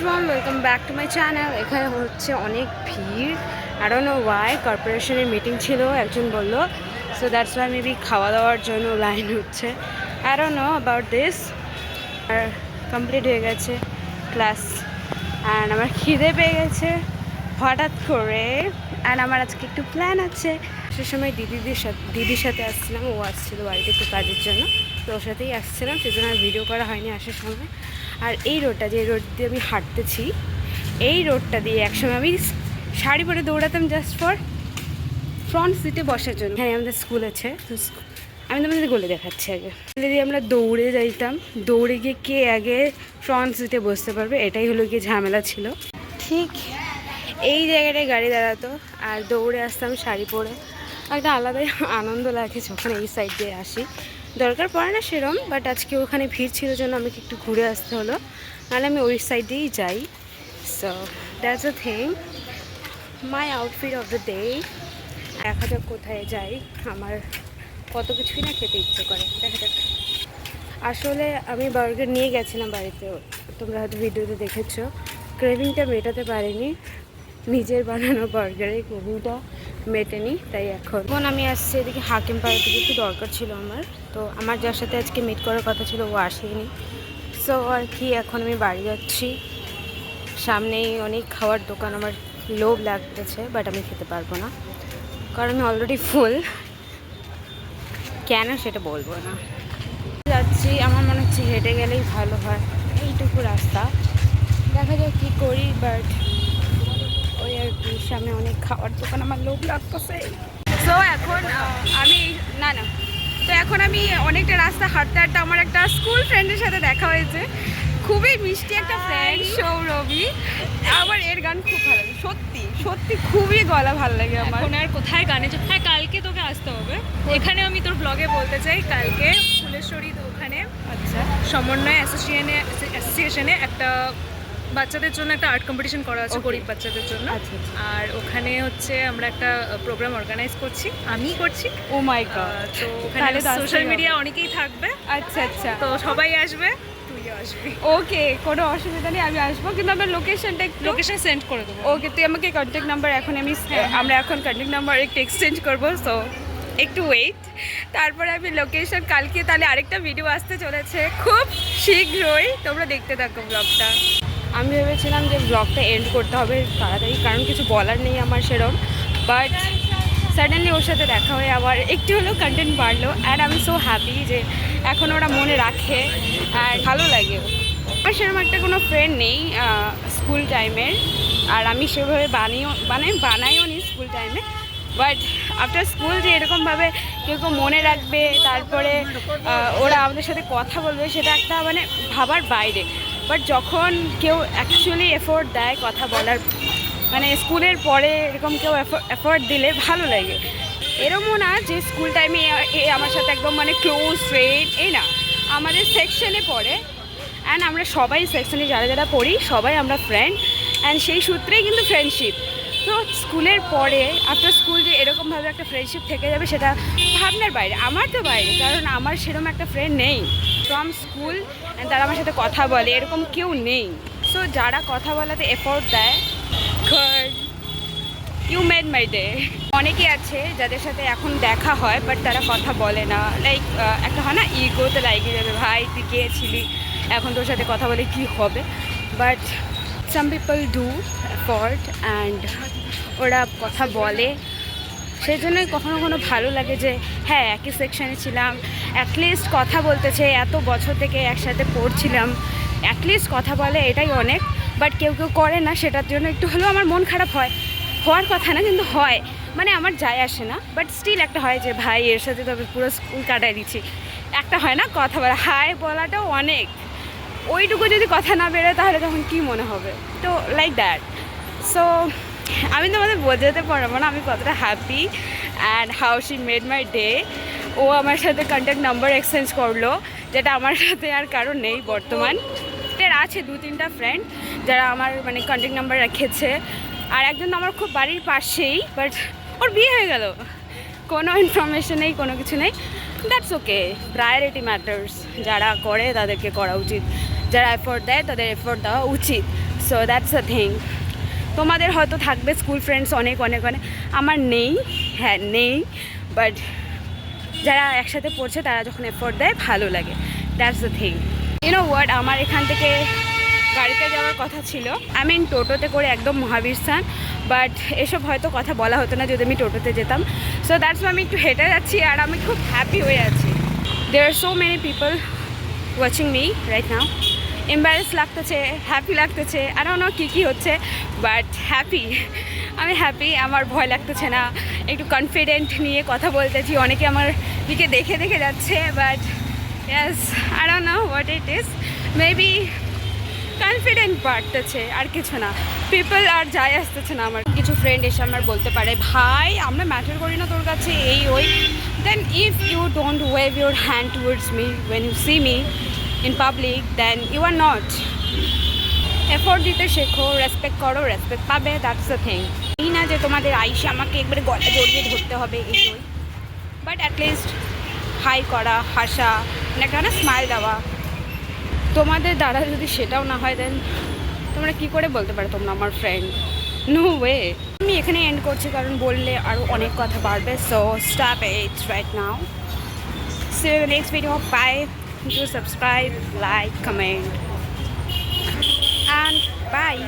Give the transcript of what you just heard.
everyone, welcome back to my channel. এখানে হচ্ছে অনেক ভিড়। I don't know why, কর্পোরেশনের মিটিং ছিল একজন বলল, so that's why maybe খাওয়া দাওয়ার জন্য লাইন হচ্ছে। I don't know about this. আর কমপ্লিট হয়ে গেছে ক্লাস অ্যান্ড আমার খিদে পেয়ে গেছে হঠাৎ করে। অ্যান্ড আমার আজকে একটু প্ল্যান আছে। সে সময় দিদির সাথে আসছিলাম, ও আসছিল বাড়িতে একটু কাজের জন্য, তো ওর সাথেই আসছিলাম, সেজন্য আর ভিডিও করা হয়নি আসার সময়। আর এই রোডটা, যে রোড দিয়ে আমি হাঁটতেছি, এই রোডটা দিয়ে একসময় আমি শাড়ি পরে দৌড়াতাম জাস্ট ফর ফ্রন্ট সিটে বসার জন্য। এখানে আমাদের স্কুল আছে, তো আমি তোমাদের বলে দেখাচ্ছি। আগে দিয়ে আমরা দৌড়ে যাইতাম, দৌড়ে গিয়ে কে আগে ফ্রন্ট সিটে বসতে পারবে, এটাই হলো গিয়ে ঝামেলা ছিল। ঠিক এই জায়গাটায় গাড়ি দাঁড়াতো আর দৌড়ে আসতাম শাড়ি পরে। একটা আলাদাই আনন্দ লাগে যখন এই সাইড দিয়ে আসি। দরকার পড়ে না সেরম, বাট আজকে ওখানে ভিড় ছিল জন্য আমাকে একটু ঘুরে আসতে হলো, নাহলে আমি ওই সাইড দিয়েই যাই। So that's a thing, my outfit of the day. দেখা যাক কোথায় যাই, আমার কত কিছুই না খেতে ইচ্ছে করে, দেখা যাক। আসলে আমি বার্গার নিয়ে গেছিলাম বাড়িতে, তোমরা হয়তো ভিডিওতে দেখেছো। ক্রেভিংটা মেটাতে পারিনি, নিজের বানানো বার্গারের ক্রেভিংটা মেটেনি, তাই এখন আমি আসছি এদিকে হাকিম পাড়া থেকে। একটু দরকার ছিল আমার, তো আমার যার সাথে আজকে মিট করার কথা ছিল ও আসেনি। সো আর কি, এখন আমি বাড়ি যাচ্ছি। সামনেই অনেক খাওয়ার দোকান, আমার লোভ লাগতেছে, বাট আমি খেতে পারবো না কারণ আমি অলরেডি ফুল। কেন সেটা বলবো না। যাচ্ছি, আমার মনে হচ্ছে হেঁটে গেলেই ভালো হয়, এইটুকু রাস্তা। দেখা যাক কী করি, বাট ওই আর কি, সামনে অনেক খাওয়ার দোকান, আমার লোভ লাগতেছে। তো এখন এখন আমি অনেকটা রাস্তা হাঁটতে হাঁটতে আমার একটা স্কুল ফ্রেন্ডের সাথে দেখা হয়েছে। খুবই মিষ্টি একটা ফ্রেন্ড, সৌরভী। আমার এর গান খুব ভালো লাগে, সত্যি সত্যি খুবই গলা ভালো লাগে আমার। এখন আর কোথায় গানে হ্যাঁ, কালকে তোকে আসতে হবে এখানে। আমি তোর ব্লগে বলতে চাই, কালকে ফুলেশ্বরী ওখানে আচ্ছা, সমন্বয় অ্যাসোসিয়েশনে একটা বাচ্চাদের জন্য একটা আর্ট কম্পিটিশন করা আছে, গরিব বাচ্চাদের জন্য। আচ্ছা। আর ওখানে হচ্ছে আমরা একটা প্রোগ্রাম অর্গানাইজ করছি, আমি করছি। ও মাই গড, তো ওখানে সোশ্যাল মিডিয়া অনেকেই থাকবে। আচ্ছা আচ্ছা, তো সবাই আসবে, তুইও আসবি। ওকে, কোনো অসুবিধা নেই, আমি আসবো, কিন্তু আমার লোকেশনটা লোকেশন সেন্ড করে দেবো। ওকে, তুই আমাকে কন্ট্যাক্ট নাম্বার, এখন আমরা এখন কন্ট্যাক্ট নাম্বার একটু এক্সচেঞ্জ করবো, সো একটু ওয়েট। তারপরে আমি লোকেশন কালকে, তাহলে আরেকটা ভিডিও আসতে চলেছে খুব শীঘ্রই, তোমরা দেখতে থাকো ব্লগটা। আমি ভেবেছিলাম যে ব্লগটা এন্ড করতে হবে তাড়াতাড়ি, কারণ কিছু বলার নেই আমার সেরম, বাট সাডেনলি ওর সাথে দেখা হয়ে আবার একটু হলেও কন্টেন্ট বাড়লো। অ্যান্ড আমি সো হ্যাপি যে এখন ওরা মনে রাখে আর ভালো লাগে। আমার সেরকম একটা কোনো ফ্রেন্ড নেই স্কুল টাইমের, আর আমি সেভাবে বানাইও নি স্কুল টাইমে, বাট আফটার স্কুল যে এরকমভাবে কেউ কেউ মনে রাখবে, তারপরে ওরা আমাদের সাথে কথা বলবে, সেটা একটা মানে ভাবার বাইরে। বাট যখন কেউ অ্যাকচুয়ালি এফোর্ট দেয় কথা বলার, মানে স্কুলের পরে এরকম কেউ এফোর্ট দিলে ভালো লাগে। এরকমও না যে স্কুল টাইমে আমার সাথে একদম মানে ক্লোজ ফ্রেন্ড, এই না, আমাদের সেকশনে পড়ে অ্যান্ড আমরা সবাই সেকশনে যারা যারা পড়ি সবাই আমরা ফ্রেন্ড, অ্যান্ড সেই সূত্রেই কিন্তু ফ্রেন্ডশিপ। তো স্কুলের পরে আফটার স্কুল যে এরকমভাবে একটা ফ্রেন্ডশিপ থেকে যাবে, সেটা ভাবনার বাইরে, আমার তো বাইরে, কারণ আমার সেরকম একটা ফ্রেন্ড নেই ফ্রম স্কুল তারা আমার সাথে কথা বলে, এরকম কেউ নেই। সো যারা কথা বলাতে এফোর্ট দেয়, god, you made my day. অনেকেই আছে যাদের সাথে এখন দেখা হয় বাট তারা কথা বলে না, লাইক একটা হয় না, ইগোতে লাগিয়ে যাবে, ভাই তুই কে ছিলি, এখন তোর সাথে কথা বলে কি হবে। But some people do effort and ওরা কথা বলে, সেই জন্যই কখনো কখনো ভালো লাগে যে হ্যাঁ একই সেকশানে ছিলাম, অ্যাটলিস্ট কথা বলতেছে, এত বছর থেকে একসাথে পড়ছিলাম, অ্যাটলিস্ট কথা বলে, এটাই অনেক। বাট কেউ কেউ করে না, সেটার জন্য একটু হলেও আমার মন খারাপ হয়। হওয়ার কথা না, কিন্তু হয়, মানে আমার যায় আসে না, বাট স্টিল একটা হয় যে ভাই এর সাথে তবে পুরো স্কুল কাটাই দিচ্ছি, একটা হয় না কথা বলা, হাই বলাটাও অনেক। ওইটুকু যদি কথা না বেরোয় তাহলে তখন কী মনে হবে, তো লাইক দ্যাট। সো আমি তোমাদের বোঝাতে পারবো না আমি কতটা happy and how she made my day. ও আমার সাথে কন্ট্যাক্ট নাম্বার এক্সচেঞ্জ করলো, যেটা আমার সাথে আর কারো নেই বর্তমান। এর আছে 2-3টা ফ্রেন্ড যারা আমার মানে কন্ট্যাক্ট নাম্বার রেখেছে, আর একজন আমার খুব বাড়ির পাশেই, বাট ওর বিয়ে হয়ে গেল, কোনো ইনফরমেশন নেই, কোনো কিছু নেই। দ্যাটস ওকে, প্রায়োরিটি ম্যাটার্স, যারা করে তাদেরকে করা উচিত, যারা এফোর্ট দেয় তাদের এফোর্ট দেওয়া উচিত। So that's a thing. তোমাদের হয়তো থাকবে স্কুল ফ্রেন্ডস অনেক অনেক অনেক, আমার নেই, হ্যাঁ নেই, বাট যারা একসাথে পড়ছে তারা যখন এফোর্ট দেয় ভালো লাগে, that's the thing. You know what, আমার এখান থেকে গাড়িতে যাওয়ার কথা ছিল, আমি টোটোতে করে একদম মহাবীর স্থান, বাট এসব হয়তো কথা বলা হতো না যদি আমি টোটোতে যেতাম। সো দ্যাটস আমি একটু হেঁটে যাচ্ছি আর আমি খুব হ্যাপি হয়ে আছি। There are so many people watching me right now. Embarrass লাগতেছে, হ্যাপি লাগতেছে, আর অন্য কী কী হচ্ছে, বাট হ্যাপি, আমি হ্যাপি। আমার ভয় লাগতেছে না, একটু কনফিডেন্ট নিয়ে কথা বলতেছি, অনেকে আমার দিকে দেখে দেখে যাচ্ছে, but yes I don't know what it is, maybe confident বাড়তেছে আর কিছু না। পিপল আর যায় আসতেছে না। আমার কিছু ফ্রেন্ড এসে আমার বলতে পারে, ভাই আমরা ম্যাটার করি না তোর কাছে, এই ওই। Then if you don't wave your hand towards me when you see me in public, then you are not. Effort দিতে শেখো, রেসপেক্ট করো, রেসপেক্ট পাবে, দ্যাটস দ্য থিং। এই না যে তোমাদের আইসে আমাকে একবারে গলা জড়িয়ে ধরতে হবে, এই ওই, বাট অ্যাটলিস্ট হাই করা, হাসা, একটা না স্মাইল দেওয়া। তোমাদের দ্বারা যদি সেটাও না হয়, দেন তোমরা কী করে বলতে পারো তোমরা আমার ফ্রেন্ড? No way. আমি এখানে এন্ড করছি কারণ বললে আরও অনেক কথা বাড়বে। So stop it right now. See you next video. Bye. Do subscribe, like, comment, and bye.